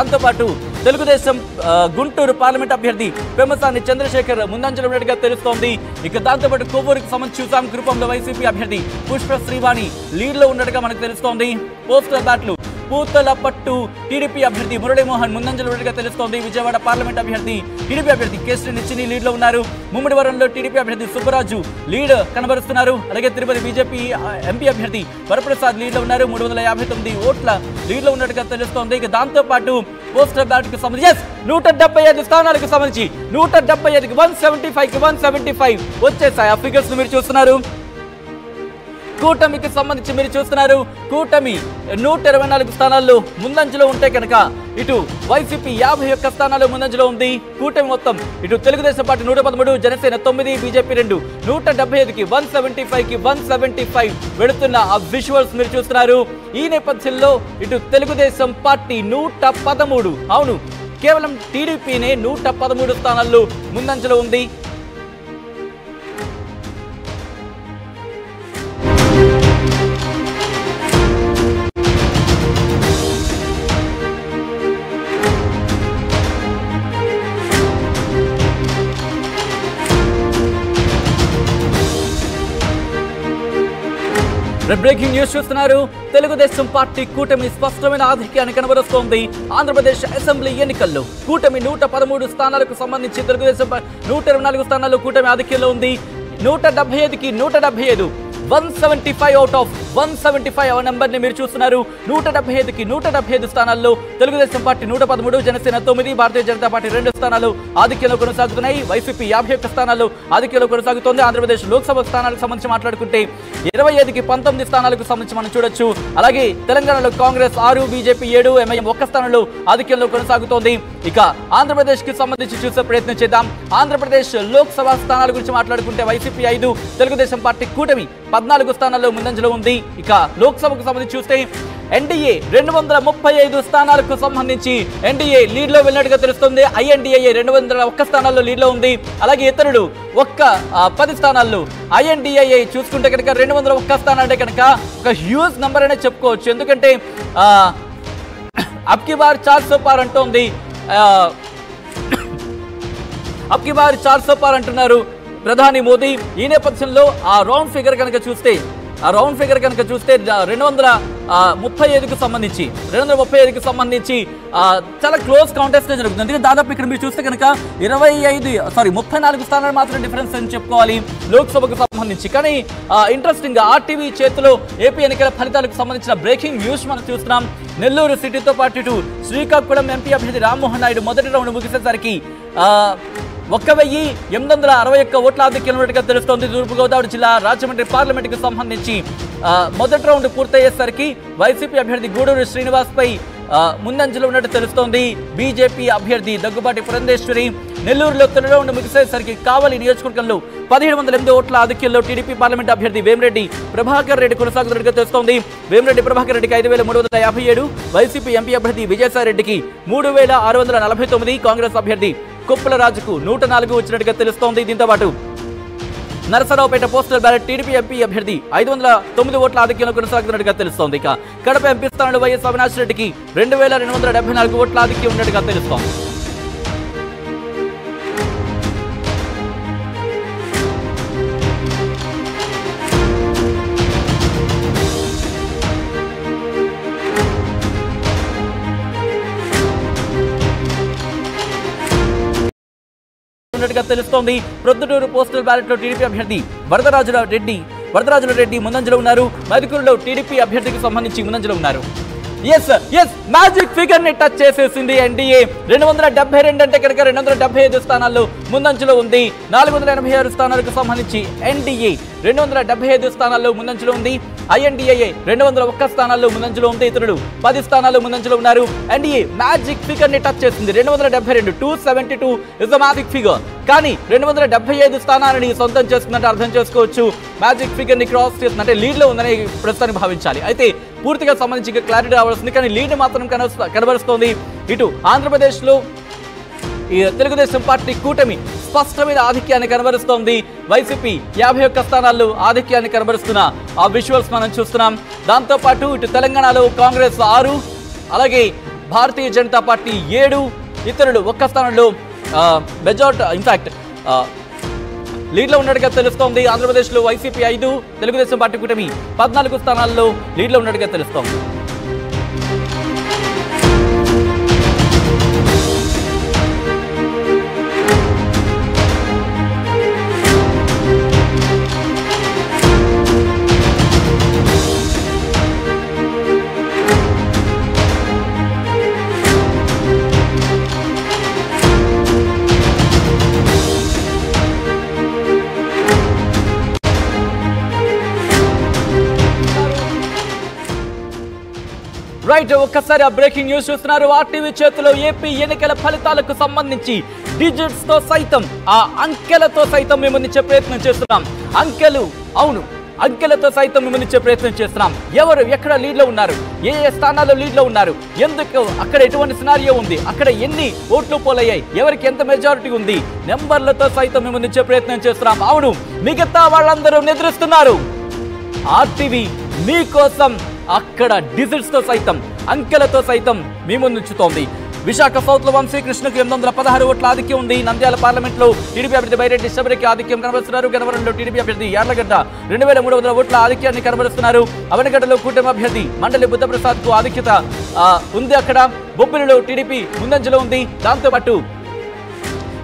దాంతో పాటు తెలుగుదేశం గుంటూరు పార్లమెంట్ అభ్యర్థి పెమ్మసాని చంద్రశేఖర్ ముందంజలో ఉన్నట్టుగా తెలుస్తోంది. ఇక దాంతో పాటు కొవ్వూరుకు సంబంధించి చూసాం కురుపంలో వైసీపీ అభ్యర్థి పుష్ప శ్రీవాణి లీడ్ లో ఉన్నట్టుగా మనకు తెలుస్తోంది. పోస్టల్ బ్యాట్లు పూతలపట్టు టీడీపీ అభ్యర్థి మురళీమోహన్ ముందంజలో ఉన్నట్టుగా తెలుస్తోంది. విజయవాడ పార్లమెంట్ అభ్యర్థి టీడీపీ అభ్యర్థి కేసరి నిచ్చిని లీడ్ లో ఉన్నారు. ముమ్మడివరంలో టీడీపీ అభ్యర్థి సుబ్బరాజు లీడ్ కనబరుస్తున్నారు. అలాగే తిరుపతి బీజేపీ ఎంపీ అభ్యర్థి వరప్రసాద్ లీడ్ లో ఉన్నారు. 359 ఓట్ల లీడ్ లో ఉన్నట్టుగా తెలుస్తోంది. ఇక దాంతో పాటు పోస్టల్ బ్యాలెట్ కు సంబంధించి 175 స్థానాలకు సంబంధించి 175కి 175కి 175 వచ్చేసాయి. ఆ ఫిగర్స్ మీరు చూస్తున్నారు. కూటమికి సంబంధించి మీరు చూస్తున్నారు. కూటమి 124 స్థానాల్లో ముందంజలో ఉంటే కనుక ఇటు వైసీపీ 51 స్థానాల్లో ముందంజలో ఉంది. కూటమి మొత్తం ఇటు తెలుగుదేశం పార్టీ 113, జనసేన 9, బీజేపీ 2, 175కి 175కి 175 వెళుతున్న ఆ విజువల్స్ మీరు చూస్తున్నారు. ఈ నేపథ్యంలో ఇటు తెలుగుదేశం పార్టీ 113, అవును కేవలం టీడీపీనే 113 స్థానాల్లో ముందంజలో ఉంది. బ్రేకింగ్ న్యూస్ చూస్తున్నారు. తెలుగుదేశం పార్టీ కూటమి స్పష్టమైన ఆధిక్యాన్ని కనబరుస్తోంది. ఆంధ్రప్రదేశ్ అసెంబ్లీ ఎన్నికల్లో కూటమి 113 స్థానాలకు సంబంధించి తెలుగుదేశం 124 స్థానాల్లో కూటమి ఆధిక్యంలో ఉంది. 175కి 175 175 అవుట్ ఆఫ్ 175 నెంబర్ ని మీరు చూస్తున్నారు. 175కి 175 స్థానాల్లో తెలుగుదేశం పార్టీ 113, జనసేన 9, భారతీయ జనతా పార్టీ 2 స్థానాలు ఆధిక్యంలో కొనసాగుతున్నాయి. వైసీపీ 51 స్థానాల్లో ఆధిక్యంలో కొనసాగుతోంది. ఆంధ్రప్రదేశ్ లోక్సభ స్థానాలకు సంబంధించి మాట్లాడుకుంటే 25కి 19 స్థానాలకు సంబంధించి మనం చూడొచ్చు. అలాగే తెలంగాణలో కాంగ్రెస్ 6, బీజేపీ 7, ఎంఐఎం 1 స్థానంలో ఆధిక్యంలో కొనసాగుతోంది. ఇక ఆంధ్రప్రదేశ్ కి సంబంధించి చూసే ప్రయత్నం చేద్దాం. ఆంధ్రప్రదేశ్ లోక్సభ స్థానాల గురించి మాట్లాడుకుంటే వైసీపీ 5, తెలుగుదేశం పార్టీ కూటమి 14 స్థానాల్లో ముందంజలో ఉంది. ఇక లోక్సభకు సంబంధించి చూస్తే ఎన్డీఏ 235 స్థానాలకు సంబంధించి ఎన్డీఏ లీడ్ లో వెళ్ళినట్టుగా తెలుస్తుంది. ఐఎన్డీఏ 201 స్థానాల్లో లీడ్ లో ఉంది. అలాగే ఇతరులు 10 స్థానాల్లో. ఐఎన్డీఏ చూసుకుంటే కనుక 201 స్థానాలు అంటే కనుక ఒక హ్యూజ్ నంబర్ అనే చెప్పుకోవచ్చు. ఎందుకంటే అబ్కి బార్ 400 పార్ అంటోంది. అబ్కి బార్ 400 పార్ అంటున్నారు ప్రధాని మోదీ. ఈ నేపథ్యంలో ఆ రౌండ్ ఫిగర్ కనుక చూస్తే 235కి సంబంధించి చాలా క్లోజ్ కాంటెస్ట్ జరుగుతుంది. అందుకే దాదాపు ఇక్కడ మీరు చూస్తే కనుక 34 స్థానాలు మాత్రం డిఫరెన్స్ అని చెప్పుకోవాలి లోక్సభకు సంబంధించి. కానీ ఇంట్రెస్టింగ్ గా ఆర్టీవీ చేతిలో ఏపీ ఎన్నికల ఫలితాలకు సంబంధించిన బ్రేకింగ్ న్యూస్ మనం చూస్తున్నాం. నెల్లూరు సిటీతో పాటు ఇటు శ్రీకాకుళం ఎంపీ అభ్యర్థి రామ్మోహన్ నాయుడు మొదటి రౌండ్ ముగిసేసరికి 1861 ఓట్ల ఆధిక్యం ఉన్నట్టుగా తెలుస్తోంది. తూర్పుగోదావరి జిల్లా రాజమండ్రి పార్లమెంటుకు సంబంధించి మొదటి రౌండ్ పూర్తయ్యేసరికి వైసీపీ అభ్యర్థి గూడూరు శ్రీనివాస్ పై ముందంజలో ఉన్నట్టు తెలుస్తోంది. బీజేపీ అభ్యర్థి దగ్గుబాటి పురంధేశ్వరి. నెల్లూరులో తొలి రౌండ్ ముగిసేసరికి కావలి నియోజకవర్గంలో 1708 ఓట్ల ఆధిక్యంలో టీడీపీ పార్లమెంట్ అభ్యర్థి వేమిరెడ్డి ప్రభాకర్ రెడ్డి కొనసాగుతున్నట్టుగా తెలుస్తోంది. వేమిరెడ్డి ప్రభాకర్ రెడ్డికి 5357, వైసీపీ ఎంపీ అభ్యర్థి విజయసాయిరెడ్డికి 3649, కాంగ్రెస్ అభ్యర్థి కుప్పల రాజుకు 104 వచ్చినట్టుగా తెలుస్తోంది. దీంతో పాటు Narasaraopet postal ballot TDP MP అభ్యర్థి 509 ఓట్ల ఆధిక్యంలో కొనసాగుతున్నట్టుగా తెలుస్తోంది. ఇక కడప ఎంపీ స్థానంలో వైఎస్ అవినాష్ రెడ్డికి 2274 ఓట్ల ఆధిక్యం ఉన్నట్టుగా తెలుస్తోంది. తెలుస్తోంది. ప్రొద్దుటూరు పోస్టల్ బ్యాలెట్ లో టీడీపీ అభ్యర్థి వరదరాజుల రెడ్డి ముందంజలో ఉన్నారు. మదికూరులో టీడీపీ అభ్యర్థికి సంబంధించి ముందంజలో ఉన్నారు. మ్యాజిక్ ఫిగర్ ని టచ్ చేసేసింది ఎన్డీఏ. 272 అంటే కనుక 275 స్థానాల్లో ముందంజలో ఉంది. 486 స్థానాలకు సంబంధించి ఎన్డీఏ 275 స్థానాల్లో ముందంజలో ఉంది. ఐఎన్డీఏ 201 స్థానాల్లో ముందంజలో ఉంది. ఇతరులు 10 స్థానాల్లో ముందంజలో ఉన్నారు. ఎన్డీఏ మ్యాజిక్ ఫిగర్ ని టచ్ చేసింది. 272 272 ఇస్ ద మ్యాజిక్ ఫిగర్. కానీ 275 స్థానాలని సొంతం చేసుకున్నట్టు అర్థం చేసుకోవచ్చు. మ్యాజిక్ ఫిగర్ ని క్రాస్ చేస్తుందంటే లీడ్ లో ఉందని ప్రస్తుతానికి భావించాలి. అయితే పూర్తిగా సంబంధించి క్లారిటీ రావాల్సింది. కానీ లీడ్ మాత్రం కనబరుస్తోంది. ఇటు ఆంధ్రప్రదేశ్ లో తెలుగుదేశం పార్టీ కూటమి స్పష్టమైన ఆధిక్యాన్ని కనబరుస్తోంది. వైసీపీ 51 స్థానాల్లో ఆధిక్యాన్ని కనబరుస్తున్న ఆ విజువల్స్ మనం చూస్తున్నాం. దాంతో పాటు ఇటు తెలంగాణలో కాంగ్రెస్ 6, అలాగే భారతీయ జనతా పార్టీ 7, ఇతరులు ఒక్క స్థానంలో మెజారిటీ ఇన్ఫాక్ట్ లీడ్లో ఉన్నట్టుగా తెలుస్తోంది. ఆంధ్రప్రదేశ్లో వైసీపీ 5, తెలుగుదేశం పార్టీ కూటమి 14 స్థానాల్లో లీడ్లో ఉన్నట్టుగా తెలుస్తోంది. రైట్, ఒక్కసారి ఆ బ్రేకింగ్ న్యూస్ చూస్తున్నారు. ఆర్టీవీ చేతిలో ఏపీ ఎన్నికల ఫలితాలకు సంబంధించి డిజిట్స్ తో సైతం, ఆ అంకెలతో సైతం మేము నిచ్చే ప్రయత్నం చేస్తున్నాం. అంకెలతో సైతం మేము నిచ్చే ప్రయత్నం చేస్తున్నాం. ఎవరు ఎక్కడ లీడ్లో ఉన్నారు, ఏ స్థానాల్లో లీడ్లో ఉన్నారు, ఎందుకు అక్కడ ఎటువంటి సినారియో ఉంది, అక్కడ ఎన్ని ఓట్లు పోలయ్యాయి, ఎవరికి ఎంత మెజారిటీ ఉంది, నెంబర్లతో సైతం మేము నిచ్చే ప్రయత్నం చేస్తున్నాం. అవును, మిగతా వాళ్ళందరూ నిద్రిస్తున్నారు. ఆర్టీవీ మీకోసం అక్కడ డిజిట్స్ తో సైతం, అంకెలతో సైతం మీ ముందుంచుతోంది. విశాఖ సౌత్ లో వంశీకృష్ణకు 816 ఓట్ల ఆధిక్యం ఉంది. నంద్యాల పార్లమెంట్ లో టీడీపీ అభ్యర్థి బైరెడ్డి శబరికి ఆధిక్యం కనబరుస్తున్నారు. గన్నవరంలో టీడీపీ అభ్యర్థి యార్లగడ్డ 2300 ఓట్ల ఆధిక్యాన్ని కనబరుస్తున్నారు. అవనగడ్డలో కూటమి అభ్యర్థి మండలి బుద్ధప్రసాద్ కు ఆధిక్యత ఉంది. అక్కడ బొబ్బిలిలో టీడీపీ ముందంజలో ఉంది. దాంతోపాటు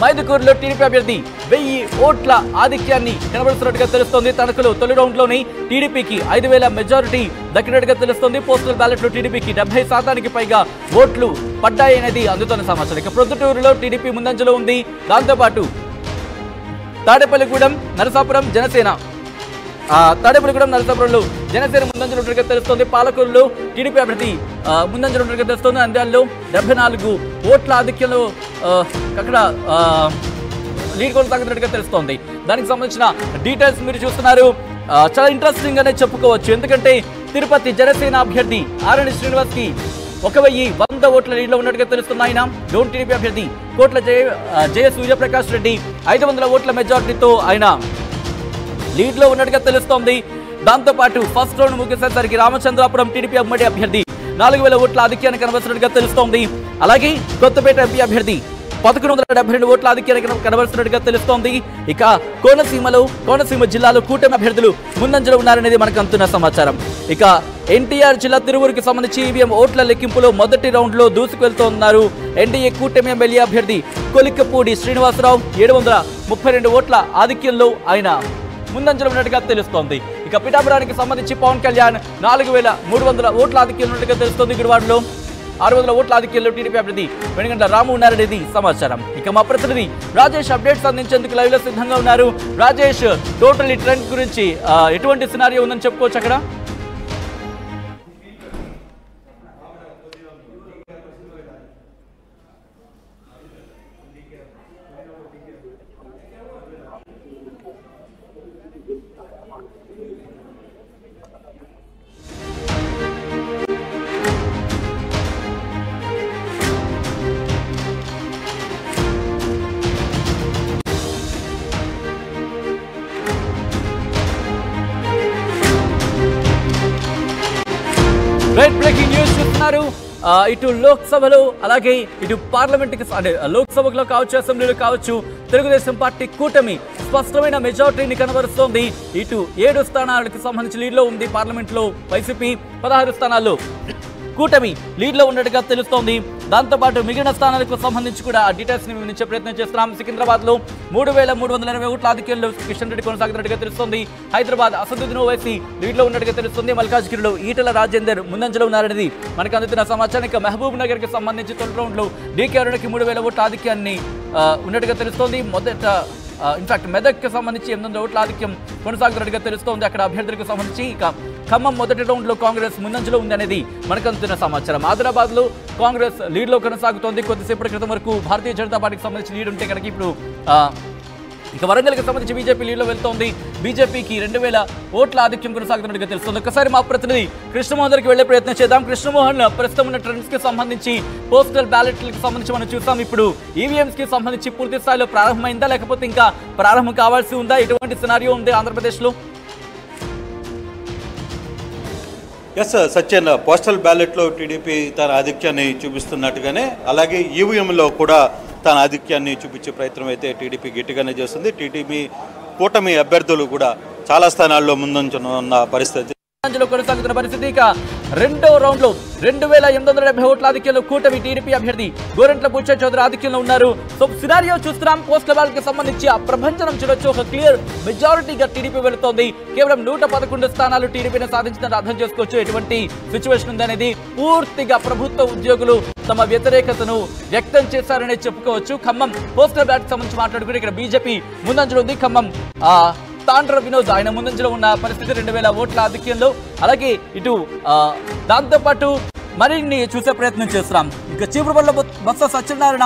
మైదుకూరులో టీడీపీ అభ్యర్థి 1000 ఓట్ల ఆధిక్యాన్ని కనబరుస్తున్నట్టుగా తెలుస్తోంది. తణుకులో తొలి రౌండ్ లోని టీడీపీకి 5000 మెజారిటీ దక్కినట్టుగా తెలుస్తోంది. పోస్టల్ బ్యాలెట్ లో టీడీపీకి 70% పైగా ఓట్లు పడ్డాయనేది అందుతున్న సమాచారం. ఇక ప్రొద్దుటూరులో టీడీపీ ముందంజలో ఉంది. దాంతోపాటు తాడేపల్లిగూడెం, నరసాపురం నరసాపురంలో జనసేన ముందంజలో ఉన్నట్టుగా తెలుస్తోంది. పాలకూరులో టీడీపీ అభ్యర్థి ముందంజలో ఉన్నట్టుగా తెలుస్తోంది. నంద్యాలలో 74 ఓట్ల ఆధిక్యంలో అక్కడ లీడ్ కొనసాగుతున్నట్టుగా తెలుస్తోంది. దానికి సంబంధించిన డీటెయిల్స్ మీరు చూస్తున్నారు. చాలా ఇంట్రెస్టింగ్ గానే చెప్పుకోవచ్చు. ఎందుకంటే తిరుపతి జనసేన అభ్యర్థి ఆరణి శ్రీనివాస్ కి 1100 ఓట్ల లీడ్లో ఉన్నట్టుగా తెలుస్తుంది. ఆయన డోన్ టీడీపీ అభ్యర్థి కోట్ల జయ సూర్యప్రకాష్ రెడ్డి 500 ఓట్ల మెజారిటీతో ఆయన లీడ్లో ఉన్నట్టుగా తెలుస్తోంది. దాంతోపాటు ఫస్ట్ రౌండ్ ముగిసేసరికి రామచంద్రాపురం టీడీపీ ఉమ్మడి అభ్యర్థి 4000 ఓట్ల ఆధిక్యాన్ని కనబరుస్తున్నట్టుగా తెలుస్తోంది. అలాగే కొత్తపేట ఎంపీ అభ్యర్థి 1172 ఓట్ల ఆధిక్యాన్ని కనబరుస్తున్నట్టుగా తెలుస్తోంది. ఇక కోనసీమ జిల్లాలో కూటమి అభ్యర్థులు ముందంజలో ఉన్నారనేది మనకు అందుతున్న సమాచారం. ఇక ఎన్టీఆర్ జిల్లా తిరువురుకి సంబంధించి ఈవీఎం ఓట్ల లెక్కింపులో మొదటి రౌండ్ లో దూసుకెళ్తున్నారు. ఎన్డీఏ కూటమి ఎమ్మెల్యే అభ్యర్థి కొలికపూడి శ్రీనివాసరావు 732 ఓట్ల ఆధిక్యంలో ఆయన ముందంజలో ఉన్నట్టుగా తెలుస్తోంది. ఇక పిఠాపురానికి సంబంధించి పవన్ కళ్యాణ్ 4300 ఓట్ల ఆధిక్యంలో ఉన్నట్టుగా తెలుస్తోంది. గుడివాడలో 600 ఓట్ల ఆధిక్యంలో టీడీపీ అభ్యర్థి వెనుగండ్ల రాము ఉన్నారనేది సమాచారం. ఇక మా ప్రతినిధి రాజేష్ అప్డేట్స్ అందించేందుకు లైవ్ లో సిద్ధంగా ఉన్నారు. రాజేష్, టోటల్ ట్రెండ్ గురించి ఎటువంటి సినారియో ఉందని చెప్పుకోవచ్చు అక్కడ? బ్రేకింగ్ న్యూస్ చూస్తున్నారు. ఇటు లోక్సభలో అలాగే ఇటు పార్లమెంట్కి అంటే లోక్సభలో కావచ్చు, అసెంబ్లీలో కావచ్చు, తెలుగుదేశం పార్టీ కూటమి స్పష్టమైన మెజారిటీని కనబరుస్తోంది. ఇటు 7 స్థానాలకు సంబంధించి లీడ్లో ఉంది. పార్లమెంట్లో వైసీపీ 16 స్థానాల్లో కూటమి లీడ్లో ఉన్నట్టుగా తెలుస్తోంది. దాంతోపాటు మిగిలిన స్థానాలకు సంబంధించి కూడా ఆ డీటెయిల్స్ ని వివరించే ప్రయత్నం చేస్తున్నాం. సికింద్రాబాద్ లో 3380 ఓట్ల ఆధిక్యంలో కిషన్ రెడ్డి కొనసాగుతున్నట్టుగా తెలుస్తోంది. హైదరాబాద్ అసదుద్దీన్ ఓవైసీ లీడ్లో ఉన్నట్టుగా తెలుస్తుంది. మల్కాజ్గిరిలో ఈటెల రాజేందర్ ముందంజలో ఉన్నారనేది మనకు అందుతున్న సమాచారం. ఇక మహబూబ్ నగర్ కి సంబంధించి తొలి రౌండ్ లో డీకే అరుణకి 3000 ఓట్ల ఆధిక్యాన్ని ఉన్నట్టుగా తెలుస్తోంది. మొదట ఇన్ఫాక్ట్ మెదక్కి సంబంధించి 800 ఓట్ల ఆధిక్యం కొనసాగుతున్నట్టుగా తెలుస్తోంది. అక్కడ అభ్యర్థులకు సంబంధించి ఇక ఖమ్మం మొదటి రౌండ్ లో కాంగ్రెస్ ముందంజలో ఉందనేది మనకు అందుతున్న సమాచారం. ఆదిలాబాద్ లో కాంగ్రెస్ లీడ్ లో కొనసాగుతోంది. కొద్దిసేపటి క్రితం వరకు భారతీయ జనతా పార్టీకి సంబంధించి లీడ్ ఉంటే కనుక ఇప్పుడు ఇక వరంగల్కి సంబంధించి బీజేపీ లీడ్లో వెళ్తోంది. బీజేపీకి 2000 ఓట్ల ఆధిక్యం కొనసాగుతున్నట్టుగా తెలుస్తుంది. ఒకసారి మా ప్రతినిధి కృష్ణమోహన్ దగ్గరికి వెళ్లే ప్రయత్నం చేద్దాం. కృష్ణమోహన్, ప్రస్తుతం ఉన్న ట్రెండ్స్ కి సంబంధించి పోస్టల్ బ్యాలెట్లకు సంబంధించి మనం చూస్తాం. ఇప్పుడు ఈవీఎంస్ కి సంబంధించి పూర్తి స్థాయిలో ప్రారంభమైందా, లేకపోతే ఇంకా ప్రారంభం కావాల్సి ఉందా? ఎటువంటి సినారియో ఉంది ఆంధ్రప్రదేశ్ లో? ఎస్ సత్యన్, పోస్టల్ బ్యాలెట్లో టీడీపీ తన ఆధిక్యాన్ని చూపిస్తున్నట్టుగానే అలాగే ఈవీఎంలో కూడా తన ఆధిక్యాన్ని చూపించే ప్రయత్నం అయితే టీడీపీ గట్టిగానే చేస్తుంది. టీడీపీ కూటమి అభ్యర్థులు కూడా చాలా స్థానాల్లో ముందున్న పరిస్థితి కొనసాగుతున్న పరిస్థితి. ఇక రెండో రౌండ్ లో 2870 ఓట్ల ఆధిక్యంలో కూటమి టీడీపీ అభ్యర్థి గోరంట్ల బుచ్చయ్య చౌదరి ఆధిక్యంలో ఉన్నారు. సో సినారియో చూస్తున్నాం. పోస్టల్ బ్యాలెట్ కి సంబంధించి ఆ ప్రభంజనం చూడొచ్చు. ఒక క్లియర్ మెజారిటీగా టీడీపీ వెళుతోంది. కేవలం 111 స్థానాలు టీడీపీని సాధించిందని అర్థం చేసుకోవచ్చు. ఎటువంటి సిచ్యువేషన్ ఉందనేది పూర్తిగా ప్రభుత్వ ఉద్యోగులు తమ వ్యతిరేకతను వ్యక్తం చేశారనే చెప్పుకోవచ్చు. ఖమ్మం పోస్టల్ బ్యాలెట్ సంబంధించి మాట్లాడుకుంటే ఇక్కడ బీజేపీ ముందంజలో ఉంది. ఖమ్మం తాండ్ర వినోద్ ఆయన ముందంజలో ఉన్న పరిస్థితి 2000 ఓట్ల ఆధిక్యంలో. అలాగే ఇటు దాంతోపాటు మరిన్ని చూసే ప్రయత్నం చేస్తున్నాం. ఇక చీపురుపల్లి బొత్స సత్యనారాయణ